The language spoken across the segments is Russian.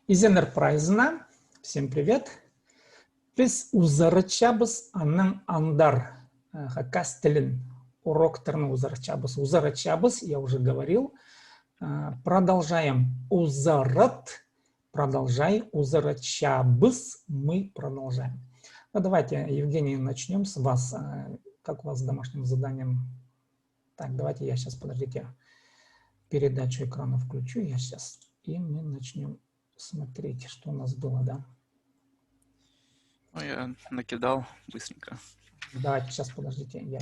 Изенер Прайзна. Всем привет. Біз узарычабыз анның андар. Хакастелин. Уроктерны узарычабыз. Узарычабыз, я уже говорил. Продолжаем. Узарат. Продолжай. Узарычабыз. Мы продолжаем. Ну, давайте, Евгений, начнем с вас. Как у вас с домашним заданием? Так, давайте я сейчас, подождите, передачу экрана включу. Я сейчас. И мы начнем смотреть, что у нас было, да? Ну, я накидал быстренько. Давайте, сейчас, подождите, я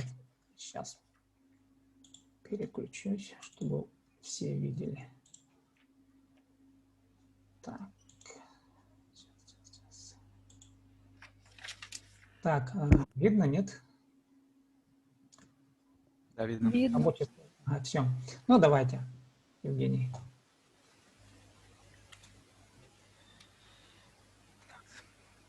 сейчас переключусь, чтобы все видели. Так. Сейчас. Так, видно, нет? Да, видно. Видно. Все. Ну, давайте, Евгений.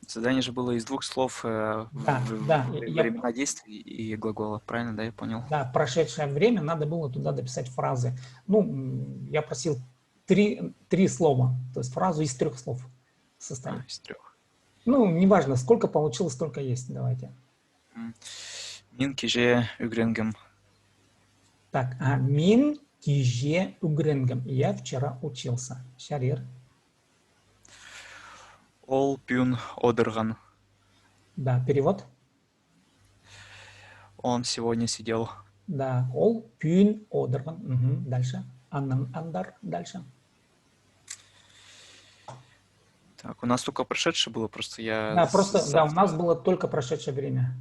Задание же было из двух слов времена действий и глагола. Правильно, да, я понял? Да, прошедшее время, надо было туда дописать фразы. Ну, я просил три слова, то есть фразу из 3 слов составить. Из 3. Ну, неважно, сколько получилось, столько есть. Давайте. Мин киже угренгем. Так, мин киже угренгем. Я вчера учился. Шарир. Ол пюн одерган. Да, перевод. Он сегодня сидел. Да, ол пюн одерган. Угу. Дальше. Аннан андар. Дальше. Так, у нас только прошедшее было, просто я... Да, просто, да, у нас было только прошедшее время.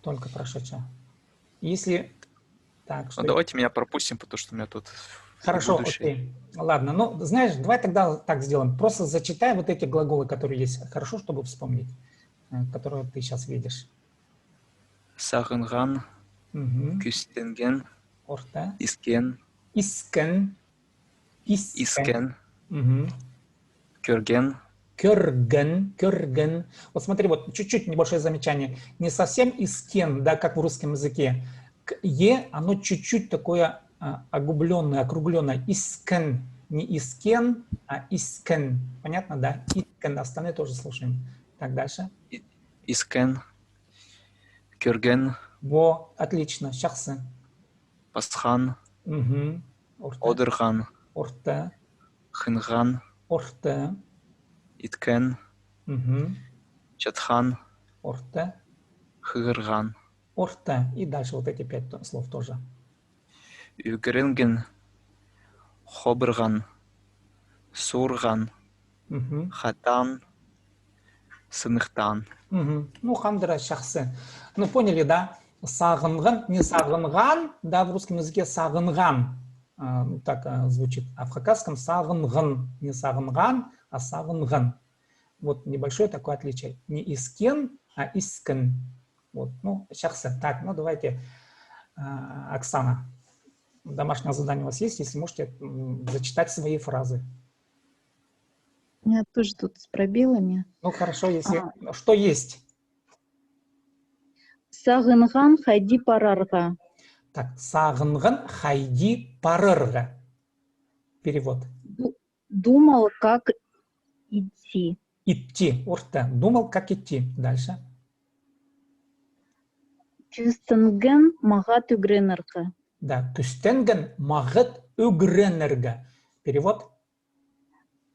Только прошедшее. Если... Так, что... давайте меня пропустим, потому что у меня тут... Хорошо, окей. Ладно, ну, знаешь, давай тогда так сделаем. Просто зачитай вот эти глаголы, которые есть. Хорошо, чтобы вспомнить, которые ты сейчас видишь. Сагынган, күстенген, Орта. искен, Искен. искен, кёрген. Кёрген. Вот смотри, вот чуть-чуть небольшое замечание. Не совсем искен, да, как в русском языке. Е, оно чуть-чуть такое огубленное, округленное. Искен. Не искен, а искен. Понятно, да? Искен. Остальные тоже слушаем. Так, дальше. Искен. Кёрген. Во, отлично. Шахсы. Пасхан. Орта. Одырхан. Орта. Хынган. Орта. Иткен. Чатхан. Орта. Хыгырган. Орта. И дальше вот эти 5 слов тоже. Югренген. Хобырган. Сурган. Хатан. Сыныхтан. Ну, хандра шахсы. Ну, поняли, да? Сагынган, не сагынган, да, в русском языке сагынган. Так звучит. А в хакасском сагынган. Не сагынган, а сагынган. Вот небольшое такое отличие. Не искен, а искен. Вот, ну, шахсы. Так, ну, давайте, Оксана. Домашнее задание у вас есть, если можете зачитать свои фразы. У меня тоже тут с пробелами. Ну, хорошо, если... Что есть? Сагынган хайди парарга. Так, сагынган хайди парырга. Перевод. Думал, как идти. Идти. Орта. Думал, как идти. Дальше. Чистенген магат угренерга. Да. Күстенген магат угренерга. Перевод.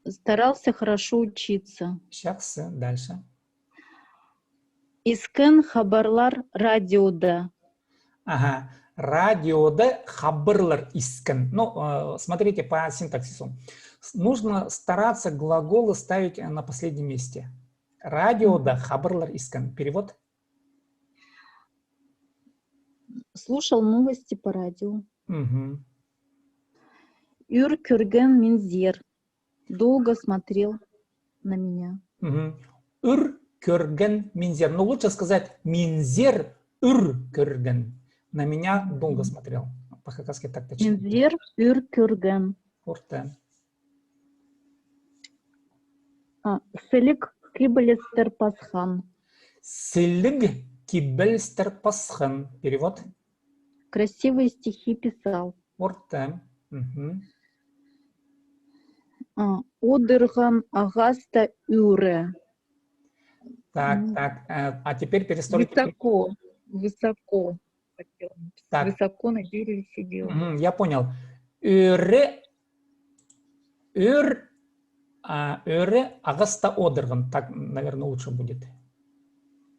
Старался хорошо учиться. Сейчас. Дальше. Искен хабарлар радиода. Ага. Радиода хабырлар искен. Ну, смотрите по синтаксису. Нужно стараться глаголы ставить на последнем месте. Радиода хабырлар искен. Перевод. Слушал новости по радио. Юр кюрген минзер. Долго смотрел на меня. Ур кюрген минзер. Ну, лучше сказать минзер ур кюрген. На меня долго смотрел. По-хакасски так точно. Минзер юр кюрген. Орта. Селик кибелестер пасхан. Сылыг кибельстер пасхан. Перевод. Красивые стихи писал. Орта. Одырган агаста юре. Так. А теперь перестройте. Высоко. Высоко. Так. Высоко на дереве сидел. Я понял. Юре. Юре агаста одырган. Так, наверное, лучше будет.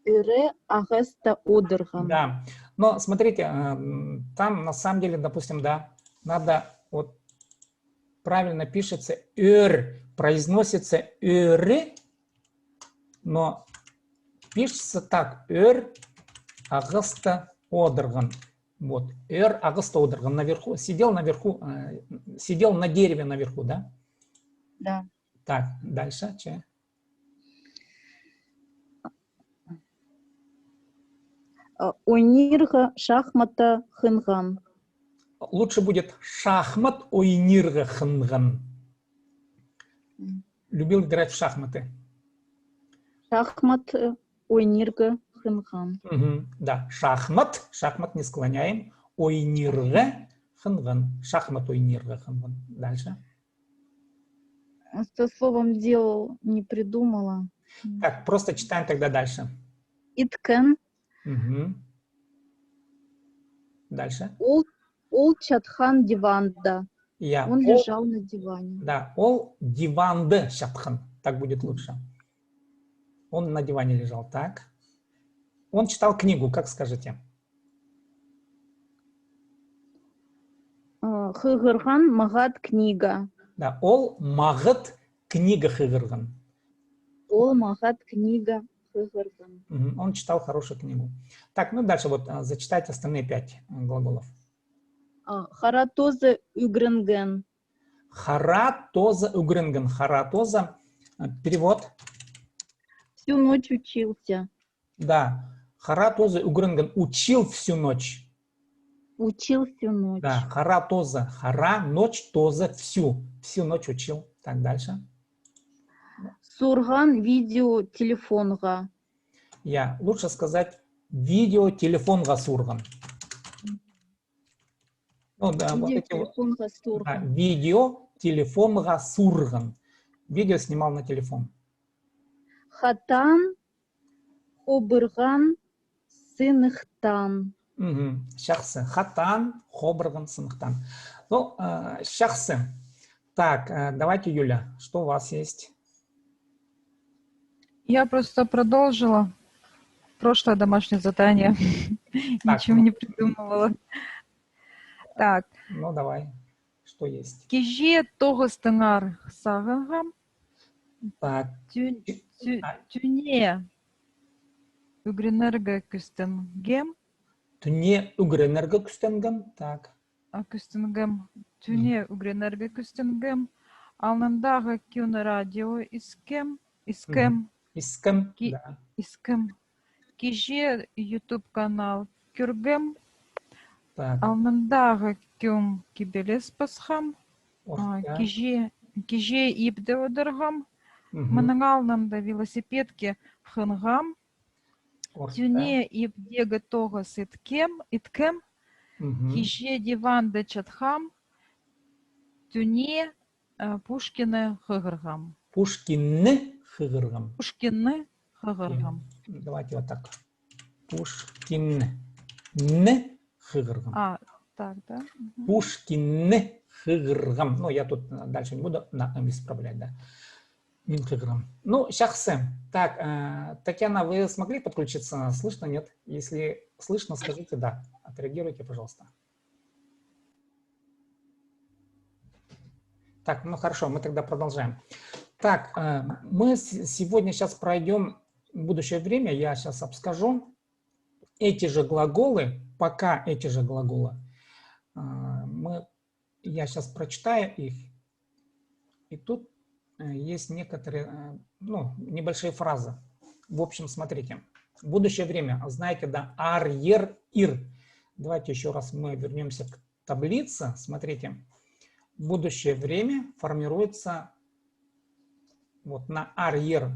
Юре агаста одырган. Да. Но смотрите, там на самом деле, допустим, да, надо вот правильно пишется произносится но пишется так, агаста одырган. Вот, агаста одырган наверху, сидел на дереве наверху, да? Да. Так, дальше, че? Ойнирга шахмата хынган. Лучше будет шахмат ойнирга хынган. Любил играть в шахматы. Шахмат ойнирга хынган. Да, шахмат не склоняем. Ойнирга хынган. Шахмат ойнирга хынган. Дальше. Со словом делал не придумала. Так, просто читаем тогда дальше. Иткен. Дальше. Ол чатхан диванда. Он лежал на диване. Да, ол диванды чатхан. Так будет лучше. Он на диване лежал. Так. Он читал книгу, как скажете? Хыгырган магат книга. Да, ол магат книга хыгырган. Ол магат книга хыгырган. Он читал хорошую книгу. Так, ну дальше вот зачитайте остальные 5 глаголов. Харатоза угренген. Харатоза угренген. Харатоза. Перевод. Всю ночь учился. Да. Харатоза угренген. Учил всю ночь. Учил всю ночь. Да. Харатоза. Хара, ночь, тоза, всю. Всю ночь учил. Так, дальше. Сурган видео телефонга. Лучше сказать видео телефонга сурган. Ну, да, видео телефонга сурган. Видео снимал на телефон. Хатан хобырган сыныхтан. Шахсы. Хатан хобырган сыныхтан. Ну, шахсы. Так, давайте, Юля, что у вас есть? Я просто продолжила прошлое домашнее задание. Ничего не придумывала. Так. Ну, давай. Что есть? Киже того стенар сагангам. Так. Тюне угренерго кюстенгем. Тюне угренерго кюстенгем. Так. Кюстенгем. Тюне угренерго кюстенгем. Алнандага кюн радио искем. Искем. Искем. Да. Искем. Киже YouTube канал Кюргем. Так. Кюм кибелес пасхам, киже ибде одергам, мангалнам да велосипедке хынгам, тюне ибде готова иткем, киже диван да чатхам, тюне Пушкине хыгыргам. Пушкине хыгыргам. Пушкине хыгыргам. Давайте вот так. Пушкине не хыгыргам. Так, да. Пушкине хыгыргам. Ну, я тут дальше не буду исправлять, да. Мин хыгыргам. Ну, шахсы. Так, Татьяна, вы смогли подключиться? Слышно, нет? Если слышно, скажите да. Отреагируйте, пожалуйста. Так, ну хорошо, мы тогда продолжаем. Так, мы сегодня сейчас пройдем будущее время. Я сейчас обскажу эти же глаголы, пока эти же глаголы. Я сейчас прочитаю их, и тут есть некоторые, небольшие фразы. В общем, смотрите. Будущее время, знаете, да, ар, ер, ир. Давайте еще раз мы вернемся к таблице. Смотрите, будущее время формируется вот на ар, ер.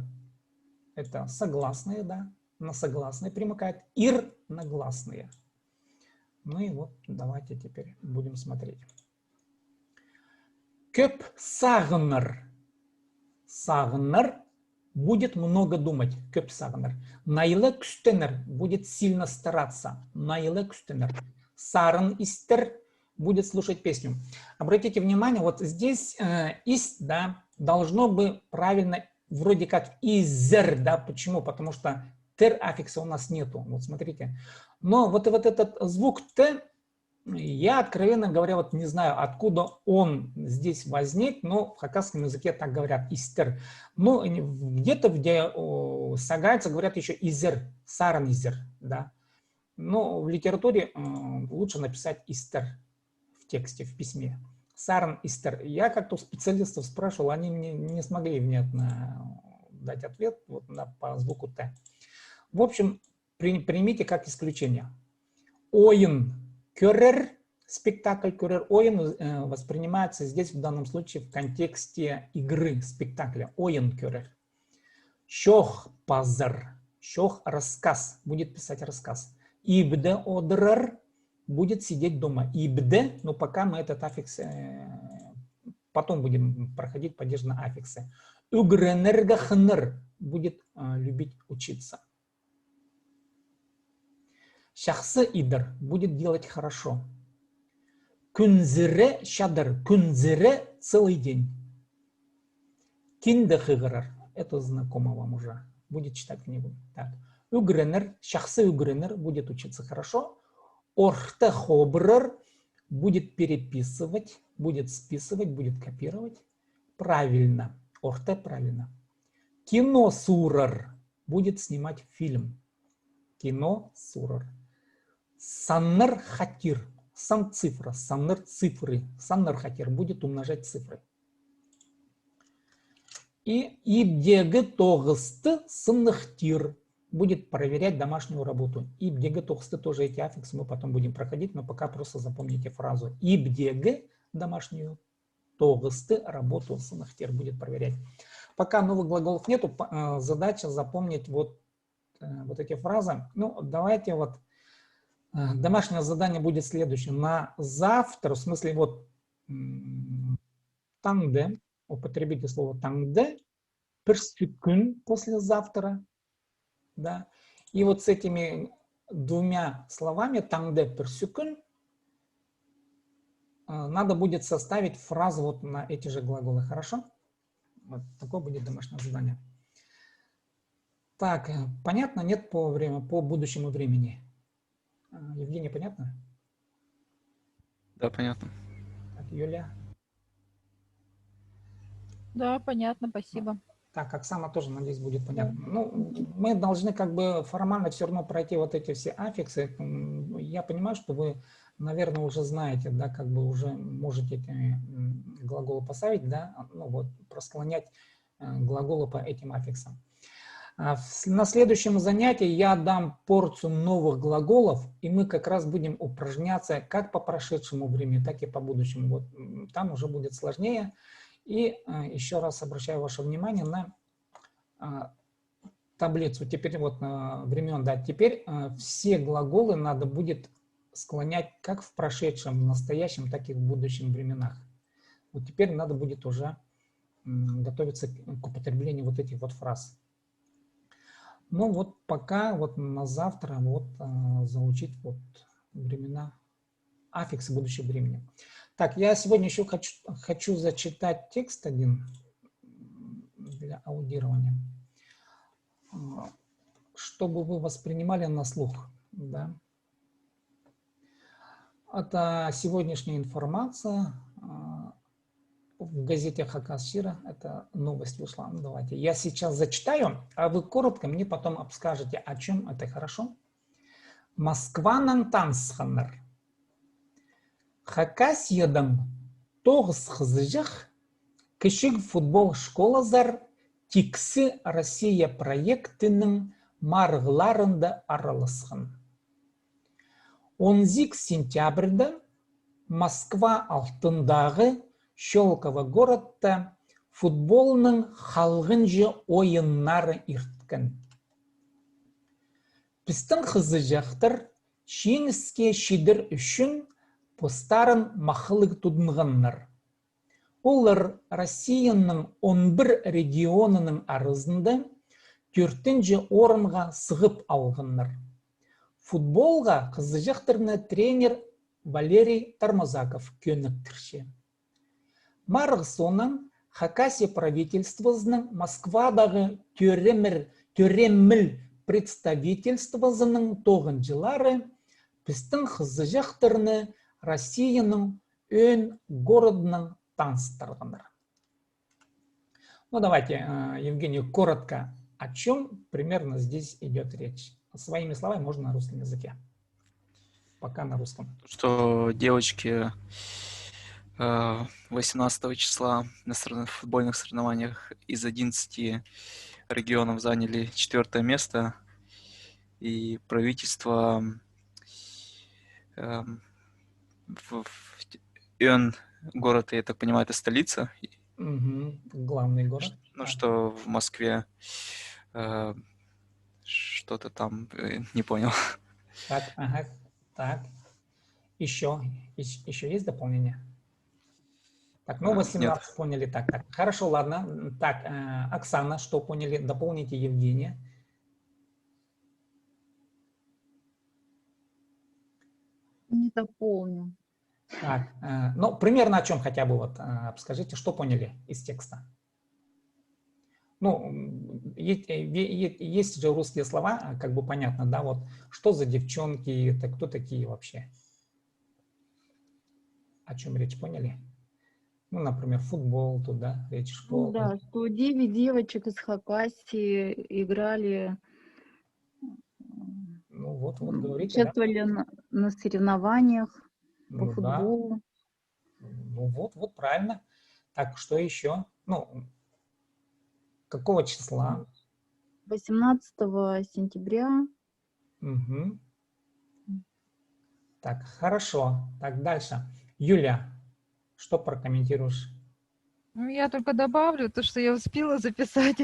Это согласные, да, на согласные примыкает, ир на гласные. Ну и вот давайте теперь будем смотреть. Köp сагнар. сағыныр будет много думать, көп сағыныр. Найлы күстенір будет сильно стараться. Найлы күстенір. Сарын истер будет слушать песню. Обратите внимание, вот здесь ист, да, должно быть правильно вроде как изер, да, почему? Потому что тер аффикса у нас нету, вот смотрите. Но вот этот звук т, я, откровенно говоря, вот не знаю, откуда он здесь возник, но в хакасском языке так говорят, истер. Но где-то, где сагайцы говорят еще изер, саран изер, да. Но в литературе лучше написать истер в тексте, в письме. Саран истер. Я как-то у специалистов спрашивал, они мне не смогли внятно дать ответ вот по звуку Т. В общем, примите как исключение. Ойн көрер, спектакль көрер, ойн воспринимается здесь в данном случае в контексте игры, спектакля. Ойн көрер. Шох пазар, шох рассказ, будет писать рассказ. Ибде одрар будет сидеть дома. Ибде, но пока мы этот аффикс, потом будем проходить падеж на аффиксы. Угренергахнер будет любить учиться. Шахсы идер будет делать хорошо. Күнзире шадыр, күнзире целый день. Киндехыграр, это знакомо вам уже, будет читать книгу. Так. Угренер, шахсы угренер будет учиться хорошо. Орхте хобрер будет переписывать, будет списывать, будет копировать. Правильно. Орхте правильно. Кино сурар будет снимать фильм. Кино сурар. Саннер хатир. Сан цифра. Саннер цифры. Саннер хатир будет умножать цифры. И ибдеге тогысты сыннахтир будет проверять домашнюю работу. Ибдеге тогысты тоже эти аффиксы мы потом будем проходить, но пока просто запомните фразу. Ибдеге домашнюю, тогысты работу сыннахтир будет проверять. Пока новых глаголов нету, задача запомнить вот эти фразы. Ну, давайте вот домашнее задание будет следующее. На завтра, в смысле вот таңды, употребите слово таңды, персүкүн послезавтра, да, и вот с этими двумя словами таңды, персүкүн надо будет составить фразу вот на эти же глаголы, хорошо? Вот такое будет домашнее задание. Так, понятно? Нет по будущему времени? Евгений, понятно? Да, понятно. Так, Юля? Да, понятно, спасибо. Так, Оксана тоже, надеюсь, будет понятно. Да. Ну, мы должны как бы формально все равно пройти вот эти все аффиксы. Я понимаю, что вы, наверное, уже знаете, да, как бы уже можете эти глаголы поставить, да, ну вот, просклонять глаголы по этим аффиксам. На следующем занятии я дам порцию новых глаголов, и мы как раз будем упражняться как по прошедшему времени, так и по будущему. Вот там уже будет сложнее. И еще раз обращаю ваше внимание на таблицу. Теперь вот времен, да, теперь все глаголы надо будет склонять как в прошедшем, в настоящем, так и в будущем временах. Вот теперь надо будет уже готовиться к употреблению вот этих вот фраз. Ну вот пока вот на завтра вот заучить вот времена, аффиксы будущего времени. Так, я сегодня еще хочу зачитать текст один для аудирования, чтобы вы воспринимали на слух. Да. Это сегодняшняя информация в газете Хакас Шира. Это новость вышла. Ну, давайте. Я сейчас зачитаю, а вы коротко мне потом обскажете, о чем это, хорошо? Москва Нантансханнер. Хакас едам тоғыз қызыжық, кішік футбол школазар тиксі Россия проектінің марғыларында араласқан. 10 сентябрьда Москва алтындағы Щелково городта футболның халғынжы ойыннары ирткен. Пістің қызыжақтар шеңіске шидір үшін постарын мақылық тұдынғаннар. Олар Россияның 11 регионының арызында 4-нче орынға сығып алғаннар. Футболға қызыжықтырны тренер Валерий Тормозаков көніктірші. Марғы сонан Хакасия правительствосының Москвадағы төреміл представительствосының 9-жылары біздің қызыжықтырны Россияның өн городының таныстырғандар. Ну, давайте, Евгений, коротко, о чем примерно здесь идет речь. Своими словами можно на русском языке. Пока на русском. Что девочки 18 числа на футбольных соревнованиях из 11 регионов заняли 4-е место. И правительство Ön город, я так понимаю, это столица. Главный город. Ну, что в Москве что-то там, не понял. Так, ага, так. Еще есть дополнение? Так, ну 18 Нет. поняли. Так. Хорошо, ладно. Так, Оксана, что поняли? Дополните Евгения. Не дополню. Так, ну, примерно о чем хотя бы вот скажите, что поняли из текста? Ну, есть же русские слова, как бы понятно, да, вот, что за девчонки, это кто такие вообще? О чем речь, поняли? Ну, например, футбол, туда, речь, школа. Ну, да, что 9 девочек из Хакасии играли, ну, вот говорите, участвовали да? на соревнованиях по ну, футболу. Да. Ну, вот, правильно. Так, что еще? Ну, какого числа? 18 сентября. Угу. Так, хорошо. Так, дальше. Юля, что прокомментируешь? Ну, я только добавлю то, что я успела записать.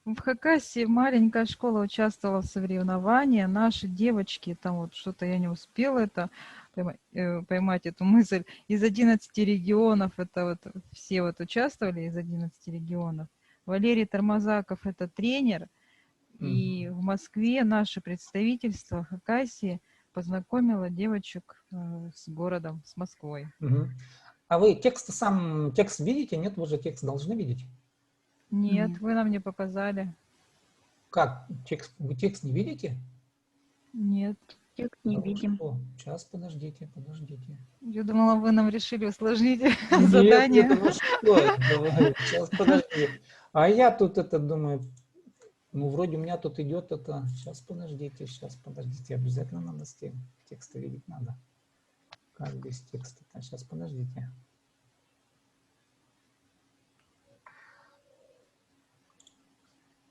В Хакасии маленькая школа участвовала в соревновании. Наши девочки, там вот что-то я не успела это поймать эту мысль. Из 11 регионов, это вот все вот участвовали из 11 регионов. Валерий Тормозаков это тренер. И в Москве наше представительство Хакасии познакомило девочек с городом, с Москвой. А вы текст видите? Нет, вы же текст должны видеть. Нет, вы нам не показали. Как? Вы текст не видите? Нет. Текст не видим. Что? Сейчас, подождите. Я думала, вы нам решили усложнить задание. Нет, ну что? Сейчас, подожди. А я тут думаю, ну, вроде у меня тут идет это. Сейчас, подождите. Обязательно надо текст видеть надо. Как без текста? Сейчас, подождите.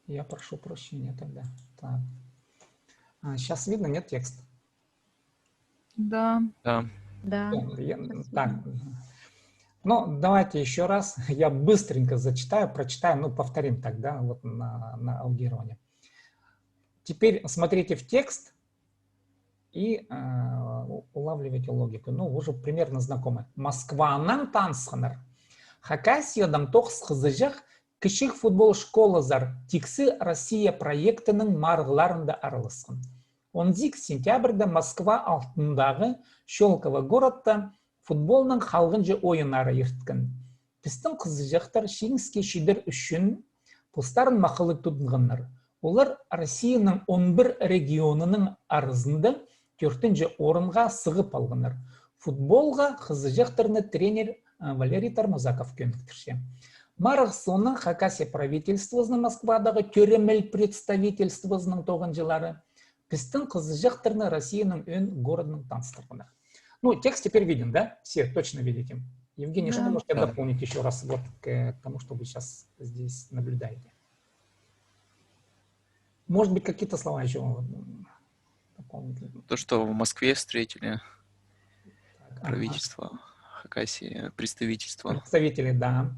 Я прошу прощения тогда. Так. Сейчас видно, нет текста? Да. Так. Ну, давайте еще раз. Я быстренько прочитаю, ну, повторим тогда вот на аудирование. Теперь смотрите в текст и улавливайте логику. Ну, уже примерно знакомы. Москванан тансханар. Хакасиядан тоқс қызыжақ кішік футбол школазар тиксі Россия проектінің марғыларында аралысқан. 10 сентябрьда Москва алтындағы Щелково городта футболның халғынжы ойынары ерткен. Біздің қызыжақтар шеңіске шидер үшін постарын мақылы тұтынғандар. Олар Россияның 11 регионының арызында 4-нче орынға сығып алғандар. Футболға қызыжақтарны тренер Валерий Тормозаков көніктірші. Марық соны Хакасия правительствосының Москвадағы төреміл представительствосының 9-жылары біздің қызыжақтарны Россияның өн городының таныстырғандар. Ну, текст теперь виден, да? Все точно видите. Евгений, что можете дополнить еще раз вот к тому, что вы сейчас здесь наблюдаете? Может быть, какие-то слова еще дополнительные? То, что в Москве встретили правительство Хакасии, представительство. Представители, да.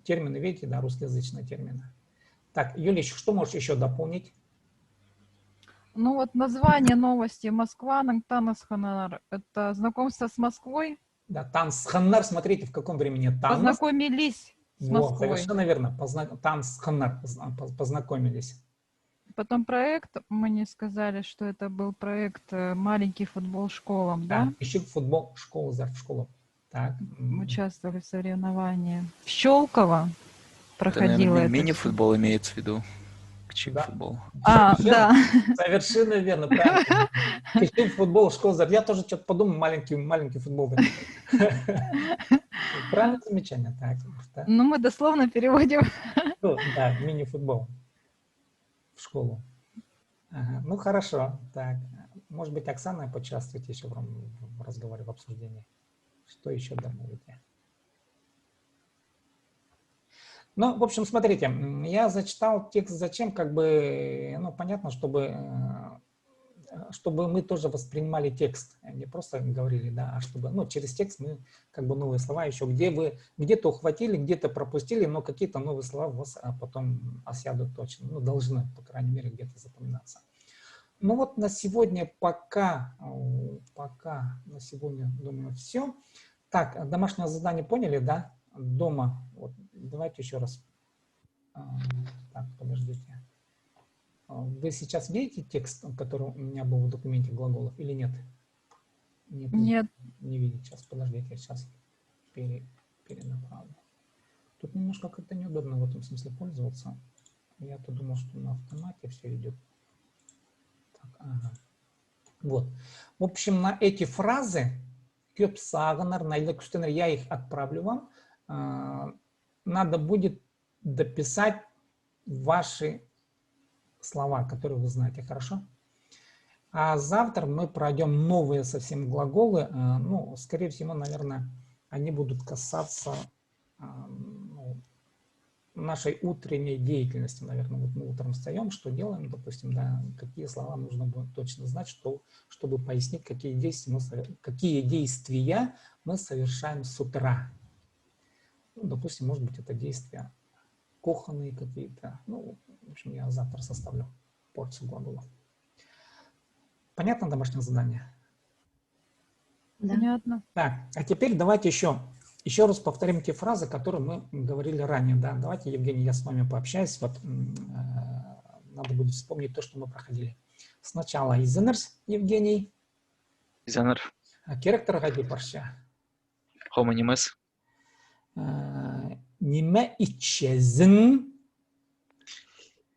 Термины, видите, да, русскоязычные термины. Так, Юлия, что можешь еще дополнить? Ну вот название новости Москва, Нангтанасханар. Это знакомство с Москвой? Да, Тансханнар, смотрите, в каком времени Танс. Познакомились с Москвой. Вот, совершенно верно. Тансханнар, познакомились. Потом проект, мы не сказали, что это был проект «Маленький футбол школам», да? Еще футбол, школу, в школу. Так. Участвовали в соревновании. В Щелково проходило это. Наверное, это. мини-футбол имеется в виду. Чип-футбол. Да. Да. Совершенно верно, правильно. Чип-футбол, школа. Я тоже что-то подумал, маленький футбол. Правильное замечание. Так, да. Ну, мы дословно переводим. Да, мини-футбол в школу. Ага. Ну, хорошо. Так. Может быть, Оксана поучаствует еще в разговоре, в обсуждении. Что еще добавите? Ну, в общем, смотрите, я зачитал текст зачем, как бы, ну, понятно, чтобы мы тоже воспринимали текст, не просто говорили, да, а чтобы, ну, через текст мы, как бы, новые слова еще, где вы где-то ухватили, где-то пропустили, но какие-то новые слова у вас потом осядут точно, ну, должны, по крайней мере, где-то запоминаться. Ну, вот на сегодня пока на сегодня, думаю, все. Так, домашнее задание поняли, да? Дома, вот, давайте еще раз. Так, подождите. Вы сейчас видите текст, который у меня был в документе глаголов, или нет? Нет. Не видите. Сейчас, подождите, сейчас перенаправлю. Тут немножко как-то неудобно в этом смысле пользоваться. Я-то думал, что на автомате все идет. Так, ага. Вот. В общем, на эти фразы я их отправлю вам. Надо будет дописать ваши слова, которые вы знаете, хорошо? А завтра мы пройдем новые совсем глаголы. Ну, скорее всего, наверное, они будут касаться нашей утренней деятельности. Наверное, вот мы утром встаем, что делаем, допустим, да, какие слова нужно будет точно знать, чтобы пояснить, какие действия мы совершаем с утра. Ну, допустим, может быть, это действия кухонные какие-то. Ну, в общем, я завтра составлю порцию глаголов. Понятно домашнее задание? Понятно. Так, а теперь давайте еще раз повторим те фразы, которые мы говорили ранее. Да? Давайте, Евгений, я с вами пообщаюсь. Вот, надо будет вспомнить то, что мы проходили. Сначала Изенерс, Евгений. Изенер. Керектор Гади Парша. Хомонимес. Ниме ичезен.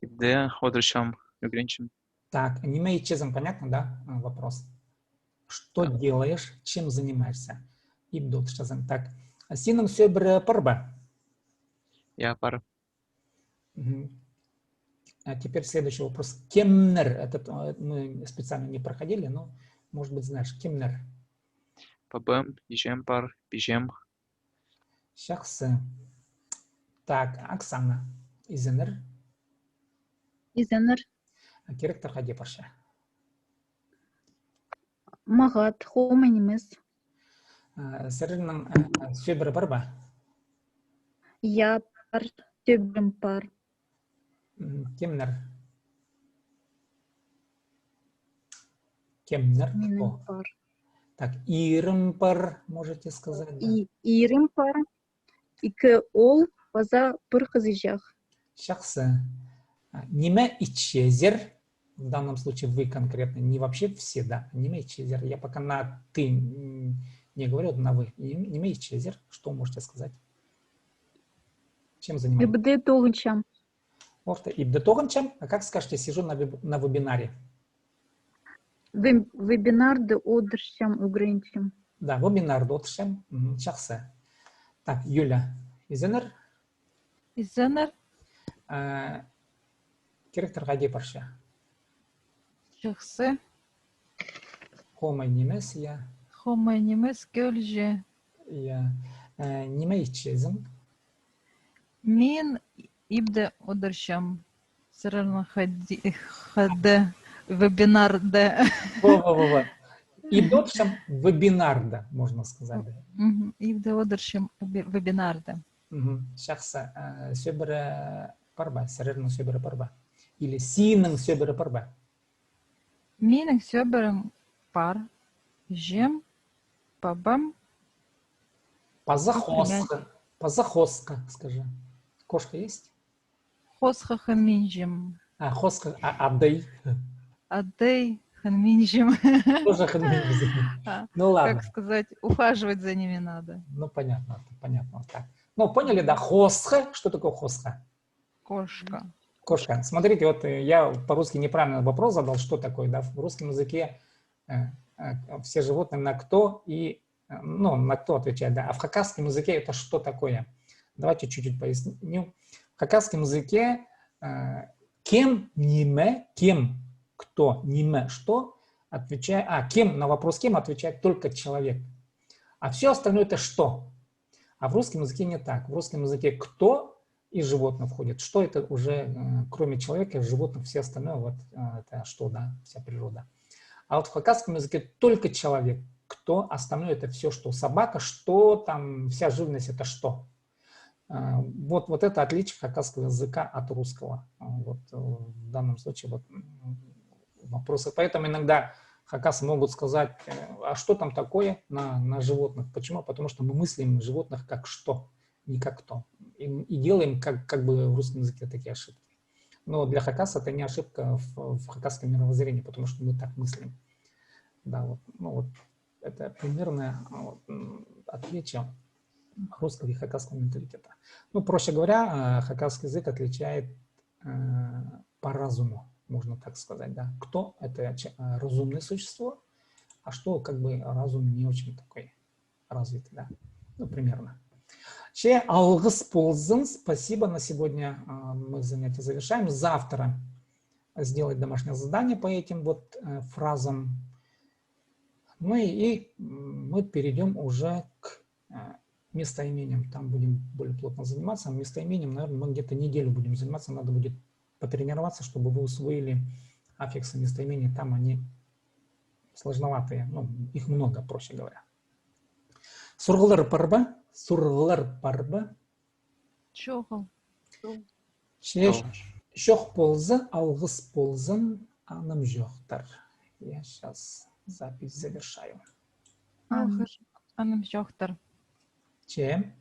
Где одрущам югринчим. Так, ниме ичезен, понятно, да? Вопрос. Что делаешь, чем занимаешься? Ибдот шазен. Так, синам сөбір парба. Я пар. А теперь следующий вопрос. Кемнер. Это мы специально не проходили, но, может быть, знаешь. Кемнер. Пабэм, ежем пар, пижем. Шахсы. Так, Оксана. Изенер. Изенер. Керектор Хади Парша. Магат. Хоманимес. Сырным сөбір парба. Я пар. Сөбірім пар. Кемнер. Кемнер. Менің пар. Так, ирым пар, можете сказать. Да? Ирым пар. Икі ол база пыр қызыжақ. Шахсы. Ниме ичезер. В данном случае вы конкретно, не вообще все, да. Ниме ичезер. Я пока на ты не говорю, на вы. Ниме ичезер. Что можете сказать? Чем занимаетесь? Ибде тоғыншам. Ибде тоғыншам. А как скажете, сижу на вебинаре? Вебинарды одыршам угрынчам. Да, вебинарды одыршам. Шахсы. Так, Юля. Изенер? Изенер. Керектор Гади Парша. Шахсы. Хомайнимес я. Хомайнимес көлже. Я. Ниме ичезен. Мин ибде одыршам. Сырырна хаде вебинарде. Во-во-во. Ибде одыршам вебинарда, можно сказать. Ибде одыршам вебинарде. Шахса сөбірі парба. Сырырның сөбірі парба. Или синің сөбірі парба. Минің сөбірім пар. Жем. Пабам. Позахоска, скажи. Кошка есть? Хосха ханминджим. Хосха, адей. Адей ханминджим. Тоже ханминджим. Ну ладно. Как сказать, ухаживать за ними надо. Ну понятно, понятно. Вот так. Ну поняли, да? Хосха. Что такое хосха? Кошка. Кошка. Смотрите, вот я по-русски неправильный вопрос задал, что такое, да? В русском языке все животные на кто и, ну, на кто отвечает, да? А в хакасском языке это что такое? Давайте чуть-чуть поясню. В хакасском языке кем, ниме, кем, кто, ниме, что, отвечает, кем, на вопрос кем отвечает только человек. А все остальное это что. А в русском языке не так. В русском языке кто и животное входит. Что это уже, кроме человека, животных, все остальное, вот это что, да, вся природа. А вот в хакасском языке только человек. Кто, остальное это все, что. Собака, что там, вся живность это что. Вот это отличие хакасского языка от русского. Вот в данном случае вот вопросы. Поэтому иногда хакасы могут сказать, а что там такое на животных? Почему? Потому что мы мыслим животных как что, не как кто. И делаем как бы в русском языке такие ошибки. Но для хакаса это не ошибка в хакасском мировоззрении, потому что мы так мыслим. Да, вот, ну, вот это примерное отличие русского и хакасского менталитета. Ну, проще говоря, хакасский язык отличает по разуму, можно так сказать, да. Кто – это разумное существо, а что как бы разум не очень такой развитый, да. Ну, примерно. Алгыс болсын. Спасибо, на сегодня мы занятие завершаем. Завтра сделать домашнее задание по этим вот фразам. Ну и мы перейдем уже к местоимениям. Там будем более плотно заниматься. Местоимением, наверное, мы где-то неделю будем заниматься. Надо будет потренироваться, чтобы вы усвоили аффиксы местоимения. Там они сложноватые. Ну, их много, проще говоря. Сургылар парба. Сургылар парба. Чохол. Шох ползы, алгыс ползын, аным жоқтар. Я сейчас запись завершаю. Аным жоқтар. Чем?